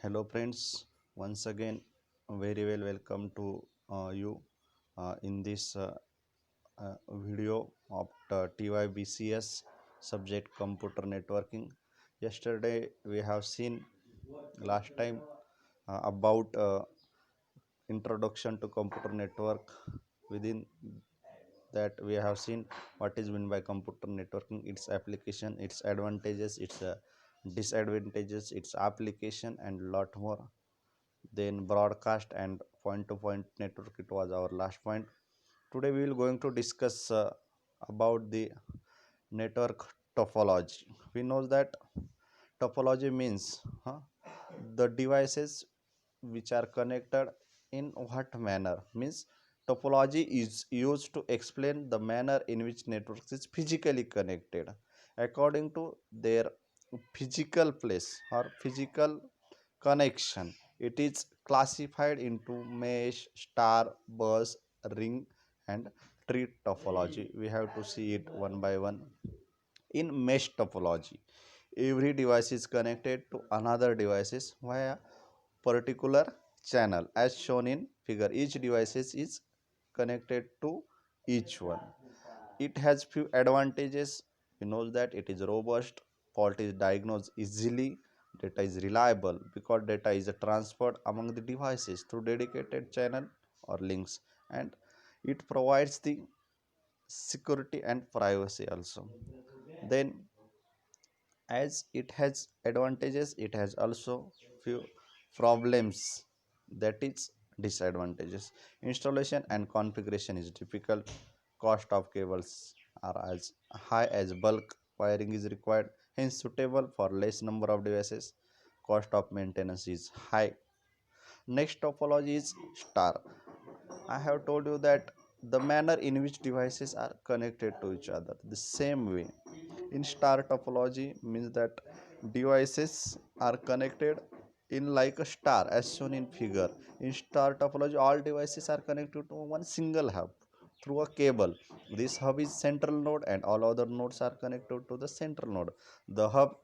Hello friends, once again very welcome to you in this video of the TYBCS subject computer networking. Yesterday we have seen last time about introduction to computer network. Within that we have seen what is meant by computer networking, its application, its advantages, its disadvantages, its application and lot more. Then broadcast and point to point network, it was our last point. Today we will going to discuss about the network topology. We know that topology means the devices which are connected in what manner, means topology is used to explain the manner in which networks is physically connected according to their physical place or physical connection. It is classified into mesh, star, bus, ring and tree topology. We have to see it one by one. In mesh topology, every device is connected to another devices via particular channel as shown in figure. Each device is connected to each one. It has few advantages. We know that it is robust, fault is diagnosed easily, data is reliable because data is transferred among the devices through dedicated channel or links, and it provides the security and privacy also. Then as it has advantages, it has also few problems, that is disadvantages. Installation and configuration is difficult, cost of cables are as high as bulk wiring is required, hence suitable for less number of devices. Cost of maintenance is high. Next topology is star. I have told you that the manner in which devices are connected to each other the same way in star topology means that devices are connected in like a star as shown in figure. In star topology, all devices are connected to one single hub through a cable. This hub is central node and all other nodes are connected to the central node. The hub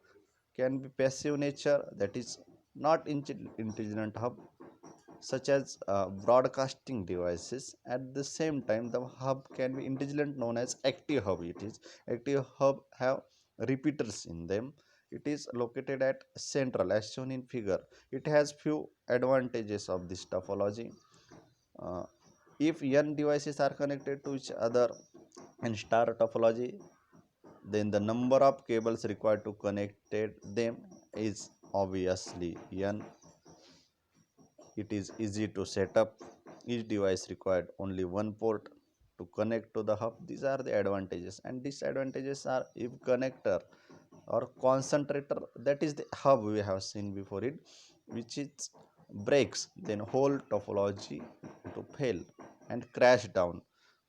can be passive nature, that is not intelligent hub, such as broadcasting devices. At the same time, the hub can be intelligent, known as active hub. It is active hub have repeaters in them. It is located at central as shown in figure. It has few advantages of this topology. uh, if n devices are connected to each other in star topology, then the number of cables required to connect them is obviously n. It is easy to set up. Each device required only one port to connect to the hub. These are the advantages, and disadvantages are if connector or concentrator, that is the hub we have seen before it, which is breaks, then whole topology to fail and crash down.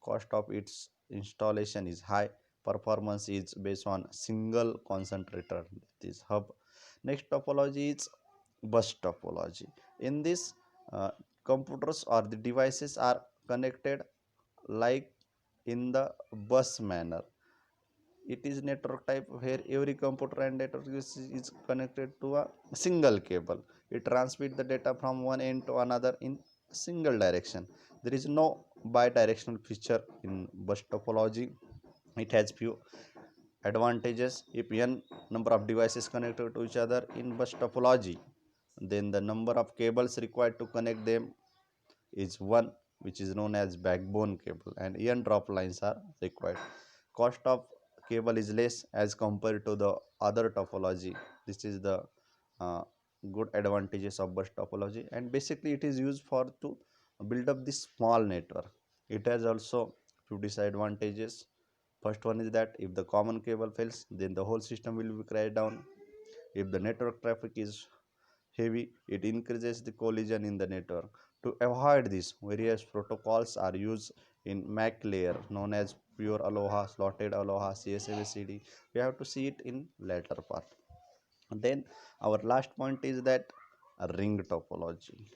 Cost of its installation is high. Performance is based on single concentrator, that is hub. Next topology is bus topology. In this, uh, computers or the devices are connected like in the bus manner. It is network type where every computer and network is connected to a single cable. It transmits the data from one end to another in single direction. There is no bidirectional feature in bus topology. It has few advantages. If n number of devices connected to each other in bus topology, then the number of cables required to connect them is one, which is known as backbone cable, and n drop lines are required. Cost of cable is less as compared to the other topology. This is the uh, good advantages of bus topology, and basically it is used for to build up this small network. It has also few disadvantages. First one is that if the common cable fails, then the whole system will be crashed down. If the network traffic is heavy, it increases the collision in the network. To avoid this, various protocols are used in MAC layer known as pure Aloha, slotted Aloha, CSABCD. We have to see it in later part. Then our last point is that a ring topology.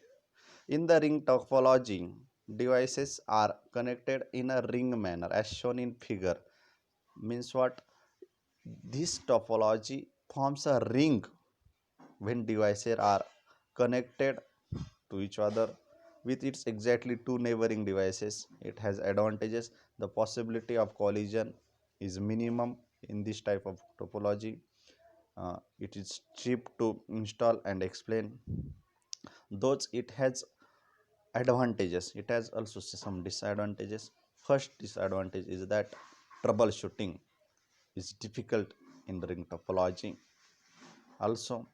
In the ring topology, devices are connected in a ring manner as shown in figure. Means what? This topology forms a ring when devices are connected to each other with its exactly two neighboring devices. It has advantages. The possibility of collision is minimum in this type of topology. It is cheap to install and explain. Though it has advantages, it has also some disadvantages. First disadvantage is that troubleshooting is difficult in ring topology. Also,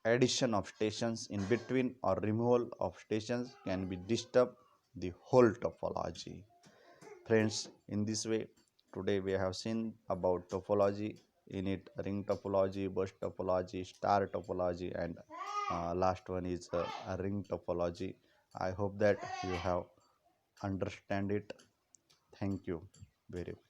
addition of stations in between or removal of stations can be disturb the whole topology. Friends, in this way, today we have seen about topology, in it ring topology, bus topology, star topology, and last one is a ring topology. I hope that you have understand it. Thank you very much.